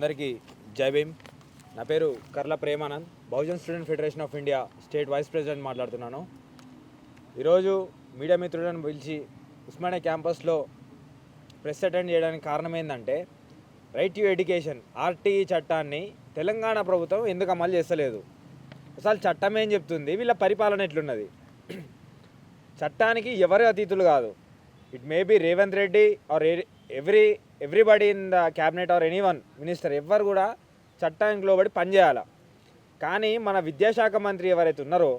అందరికీ జై భీమ్. నా పేరు Karla Premanand, Bahujan student federation of India state vice president మాట్లాడుతున్నాను. ఈరోజు మీడియా మిత్రులను పిలిచి ఉస్మానియా క్యాంపస్లో ప్రెస్ అటెండ్ చేయడానికి కారణం ఏంటంటే, రైట్ టు ఎడ్యుకేషన్ ఆర్టీఈ చట్టాన్ని తెలంగాణ ప్రభుత్వం ఎందుకు అమలు చేస్తలేదు, అసలు చట్టం ఏం చెప్తుంది, వీళ్ళ పరిపాలన ఎట్లున్నది. చట్టానికి ఎవరు అతీతులు కాదు. It may be Revanth Reddy or everybody in the cabinet or anyone minister, ఎవ్వరు కూడా చట్టానికి లోబడి పనిచేయాలి. కానీ మన విద్యాశాఖ మంత్రి ఎవరైతే ఉన్నారో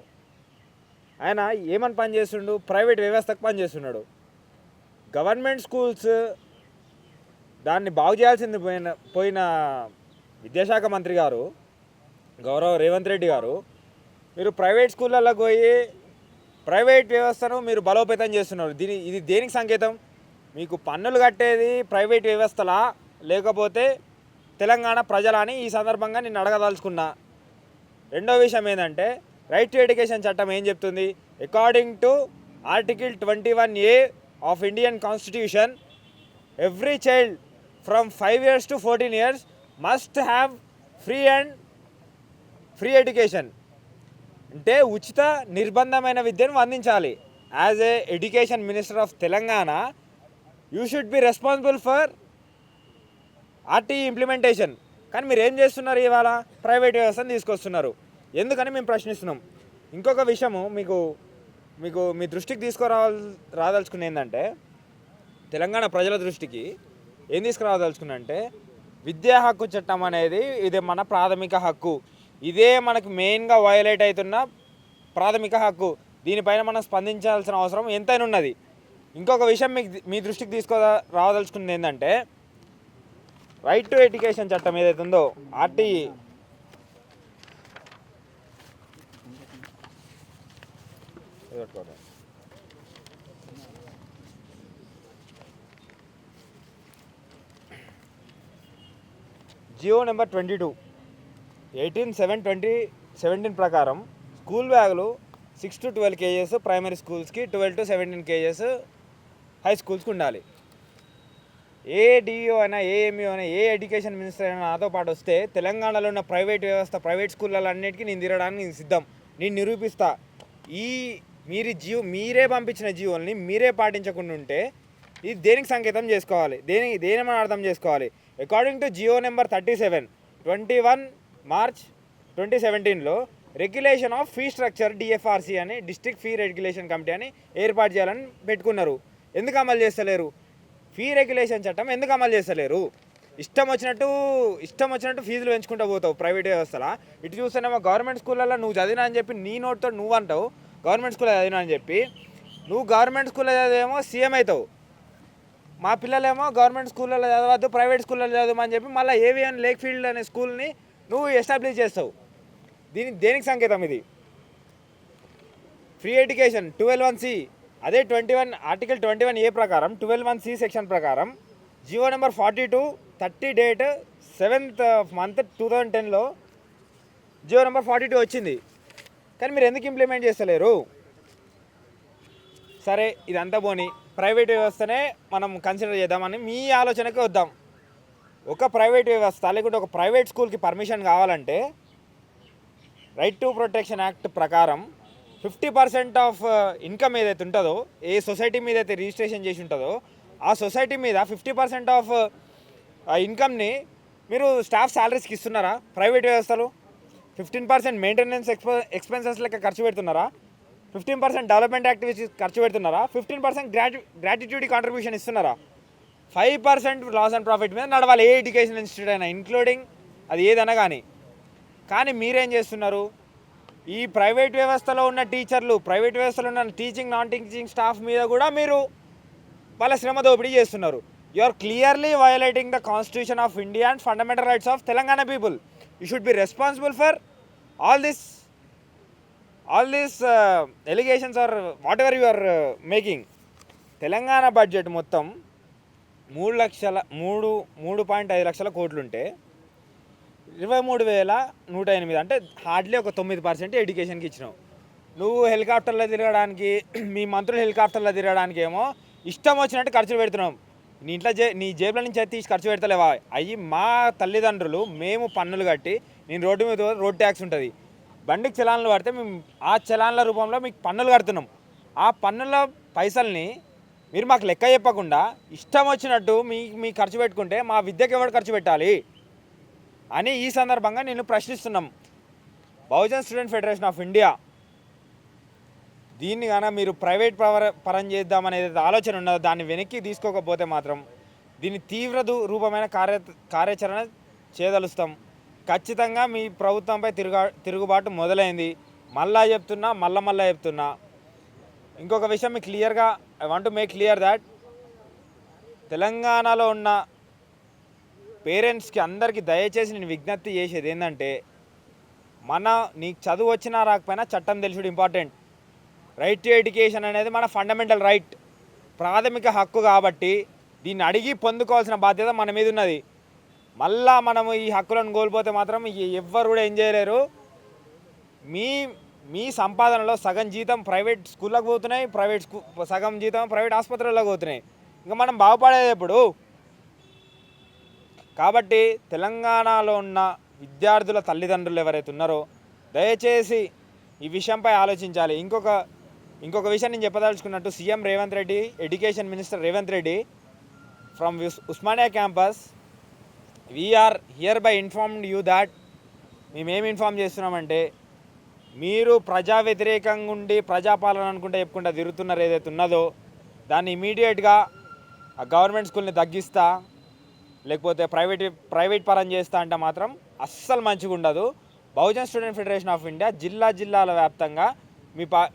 ఆయన ఏమని పనిచేస్తుండు, ప్రైవేట్ వ్యవస్థకు పనిచేస్తున్నాడు. గవర్నమెంట్ స్కూల్స్ దాన్ని బాగు చేయాల్సింది పోయిన విద్యాశాఖ మంత్రి గారు గౌరవ రేవంత్ రెడ్డి గారు, మీరు ప్రైవేట్ స్కూళ్ళల్లో పోయి ప్రైవేట్ వ్యవస్థను మీరు బలోపేతం చేస్తున్నారు. ఇది దేనికి సంకేతం? మీకు పన్నులు కట్టేది ప్రైవేట్ వ్యవస్థలా లేకపోతే తెలంగాణ ప్రజల అని ఈ సందర్భంగా నేను అడగదలుచుకున్నా. రెండో విషయం ఏంటంటే, రైట్ టు ఎడ్యుకేషన్ చట్టం ఏం చెప్తుంది? According to article 21A of Indian constitution, every child from 5 years to 14 years must have free education. అంటే ఉచిత నిర్బంధమైన విద్యను అందించాలి. As a education minister of Telangana, you should be responsible for RTE implementation. కానీ మీరు ఏం చేస్తున్నారు? ఇవాళ ప్రైవేట్ వ్యవస్థను తీసుకొస్తున్నారు. ఎందుకని మేము ప్రశ్నిస్తున్నాం. ఇంకొక విషయము మీకు మీ దృష్టికి రాదలుచుకున్న ఏంటంటే, తెలంగాణ ప్రజల దృష్టికి ఏం తీసుకురాదలుచుకున్నా అంటే, విద్యా హక్కు చట్టం అనేది ఇది మన ప్రాథమిక హక్కు. ఇదే మనకు మెయిన్గా వయలేట్ అవుతున్న ప్రాథమిక హక్కు. దీనిపైన మనం స్పందించాల్సిన అవసరం ఎంతైనా ఉన్నది. ఇంకొక విషయం మీ దృష్టికి రావదలుచుకున్నది ఏంటంటే, రైట్ టు ఎడ్యుకేషన్ చట్టం ఏదైతే ఉందో ఆర్టీఈ, జియో నెంబర్ 22 18/7/2017 ప్రకారం స్కూల్ బ్యాగులు 6 to 12 kgs ప్రైమరీ స్కూల్స్కి, 12 to 17 kgs హై స్కూల్స్కి ఉండాలి. ఏ డిఓ అయినా, ఏఎంఈ అయినా, ఏ ఎడ్యుకేషన్ మినిస్టర్ అయినా నాతో పాటు వస్తే తెలంగాణలో ఉన్న ప్రైవేట్ స్కూళ్ళన్నిటికీ నేను తిరగడానికి నేను సిద్ధం. నేను నిరూపిస్తా. మీరే పంపించిన జియోల్ని మీరే పాటించకుండా ఉంటే ఇది దేనికి సంకేతం చేసుకోవాలి, దేని అర్థం చేసుకోవాలి? According to GO number 37 21 March 2017లో regulation of fee structure DFRC అని, డిస్ట్రిక్ట్ ఫీ రెగ్యులేషన్ కమిటీ అని ఏర్పాటు చేయాలని పెట్టుకున్నారు. ఎందుకు అమలు చేస్తలేరు? ఫీ రెగ్యులేషన్ చట్టం ఎందుకు అమలు చేస్తలేరు? ఇష్టం వచ్చినట్టు ఫీజులు పెంచుకుంటూ పోతావు ప్రైవేట్ వ్యవస్థలా. ఇటు చూస్తేనేమో గవర్నమెంట్ స్కూళ్ళల్లో నువ్వు చదివినా అని చెప్పి నీ నోటితో నువ్వు అంటావు, గవర్నమెంట్ స్కూల్లో చదివినా అని చెప్పి. నువ్వు గవర్నమెంట్ స్కూల్లో చదివేమో సీఎం అవుతావు, మా పిల్లలేమో గవర్నమెంట్ స్కూళ్ళలో చదవద్దు ప్రైవేట్ స్కూళ్ళలో చదవమని చెప్పి మళ్ళీ ఏవిఎన్ లేక్ ఫీల్డ్ అనే స్కూల్ని నువ్వు ఎస్టాబ్లిష్ చేస్తావు. దేనికి సంకేతం ఇది? ఫ్రీ ఎడ్యుకేషన్ 12(1)C, అదే ఆర్టికల్ 21A ప్రకారం 12(1)C సెక్షన్ ప్రకారం GO number 42 30 date 7th month 2010లో జియో నెంబర్ 42 వచ్చింది. కానీ మీరు ఎందుకు ఇంప్లిమెంట్ చేస్తలేరు? సరే, ఇదంతా పోనీ ప్రైవేట్ వ్యవస్థనే మనం కన్సిడర్ చేద్దామని మీ ఆలోచనకే వద్దాం. ఒక ప్రైవేట్ వ్యవస్థ లేకుంటే ఒక ప్రైవేట్ స్కూల్కి పర్మిషన్ కావాలంటే రైట్ టు ప్రొటెక్షన్ యాక్ట్ ప్రకారం 50% ఆఫ్ ఇన్కమ్ ఏదైతే ఉంటుందో, ఏ సొసైటీ మీద అయితే రిజిస్ట్రేషన్ చేసి ఉంటుందో ఆ సొసైటీ మీద 50% ఆఫ్ ఇన్కమ్ని మీరు స్టాఫ్ శాలరీస్కి ఇస్తున్నారా? ప్రైవేట్ వ్యవస్థలు 15% మెయింటెనెన్స్ ఎక్స్పెన్సెస్ లెక్క ఖర్చు పెడుతున్నారా? 15% డెవలప్మెంట్ యాక్టివిటీస్ ఖర్చు పెడుతున్నారా? 15% గ్రాట్యుటీ కాంట్రిబ్యూషన్ ఇస్తున్నారా? 5% లాస్ అండ్ ప్రాఫిట్ మీద నడవాలి ఏ ఎడ్యుకేషన్ ఇన్స్టిట్యూట్ అయినా, ఇంక్లూడింగ్ అది ఏదైనా కానీ మీరేం చేస్తున్నారు? ఈ ప్రైవేట్ వ్యవస్థలో ఉన్న టీచర్లు, ప్రైవేట్ వ్యవస్థలో ఉన్న టీచింగ్ నాన్ టీచింగ్ స్టాఫ్ మీద కూడా మీరు వాళ్ళ శ్రమ దోపిడీ చేస్తున్నారు. You are clearly violating the constitution of India and fundamental rights of Telangana people. You should be responsible for all this allegations or whatever you are making. Telangana budget మొత్తం 3.5 లక్షల కోట్లుంటే 23,108, అంటే హార్డ్లీ ఒక 9% ఎడ్యుకేషన్కి ఇచ్చినావు. నువ్వు హెలికాప్టర్లో తిరగడానికి, మీ మంత్రులు హెలికాప్టర్లో తిరగడానికి ఏమో ఇష్టం వచ్చినట్టు ఖర్చులు పెడుతున్నాం. నీ ఇంట్లో నీ జేబుల నుంచి అయితే తీసి ఖర్చు పెడతలేవా? అయ్యి మా తల్లిదండ్రులు మేము పన్నులు కట్టి, నేను రోడ్డు మీద రోడ్ ట్యాక్స్ ఉంటుంది, బండికి చలాన్లు పడితే మేము ఆ చలాన్ల రూపంలో మీకు పన్నులు కడుతున్నాం. ఆ పన్నుల పైసల్ని మీరు మాకు లెక్క చెప్పకుండా ఇష్టం వచ్చినట్టు మీ ఖర్చు పెట్టుకుంటే మా విద్యకి ఎవరు ఖర్చు పెట్టాలి అని ఈ సందర్భంగా నేను ప్రశ్నిస్తున్నాం. Bahujan student federation of India దీన్ని కానీ మీరు ప్రైవేట్ పరం చేద్దామనేది ఆలోచన ఉన్నదో దాన్ని వెనక్కి తీసుకోకపోతే మాత్రం దీన్ని తీవ్ర రూపమైన కార్యాచరణ చేయదలుస్తాం. ఖచ్చితంగా మీ ప్రభుత్వంపై తిరుగుబాటు మొదలైంది. మళ్ళా చెప్తున్నా. ఇంకొక విషయం మీకు క్లియర్గా I want to make clear that తెలంగాణలో ఉన్న పేరెంట్స్కి అందరికీ దయచేసి నేను విజ్ఞప్తి చేసేది ఏంటంటే, నీకు చదువు వచ్చినా రాకపోయినా చట్టం తెలుసుడు ఇంపార్టెంట్. రైట్ టు ఎడ్యుకేషన్ అనేది మన ఫండమెంటల్ రైట్, ప్రాథమిక హక్కు. కాబట్టి దీన్ని అడిగి పొందుకోవాల్సిన బాధ్యత మన మీద ఉన్నది. మళ్ళా మనము ఈ హక్కులను కోల్పోతే మాత్రం ఎవ్వరు కూడా ఏం చేయలేరు. మీ సంపాదనలో సగం జీతం ప్రైవేట్ స్కూళ్ళకు పోతున్నాయి, సగం జీతం ప్రైవేట్ ఆసుపత్రులకు పోతున్నాయి. ఇంకా మనం బాగుపడేది ఎప్పుడు? కాబట్టి తెలంగాణలో ఉన్న విద్యార్థుల తల్లిదండ్రులు ఎవరైతే ఉన్నారో దయచేసి ఈ విషయంపై ఆలోచించాలి. ఇంకొక విషయం నేను చెప్పదలుచుకున్నట్టు, CM Revanth Reddy, education minister Revanth Reddy from Osmania campus we are here by informed you that, మేమేమి ఇన్ఫార్మ్ చేస్తున్నామంటే, మీరు ప్రజా వ్యతిరేకంగా ఉండి ప్రజాపాలన అనుకుంటే చెప్పుకుంటా తిరుగుతున్నారు ఏదైతే ఉన్నదో దాన్ని ఇమీడియట్గా ఆ గవర్నమెంట్ స్కూల్ని తగ్గిస్తా, లేకపోతే ప్రైవేట్ పరం చేస్తా అంటే మాత్రం అస్సలు మంచిగా ఉండదు. Bahujan student federation of India జిల్లాల వ్యాప్తంగా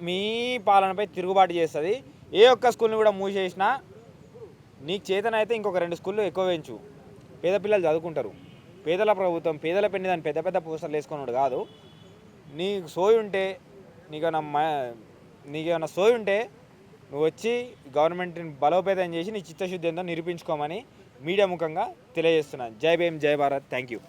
మీ పాలనపై తిరుగుబాటు చేస్తుంది. ఏ ఒక్క స్కూల్ని కూడా మూసేసినా నీకు చేతనైతే ఇంకొక 2 స్కూళ్ళు ఎక్కువ వేయించు. పేద పిల్లలు చదువుకుంటారు. పేదల ప్రభుత్వం, పేదల పెళ్లి దాన్ని పెద్ద పోస్టర్లు వేసుకున్నాడు కాదు. నీకు సోయి ఉంటే, నీకేమన్నా సోయి ఉంటే నువ్వు వచ్చి గవర్నమెంట్ని బలోపేతం చేసి నీ చిత్తశుద్ధి ఏందో నిరూపించుకోమని మీడియా ముఖంగా తెలియజేస్తున్నాను. జై భీమ్, జై భారత్. Thank you.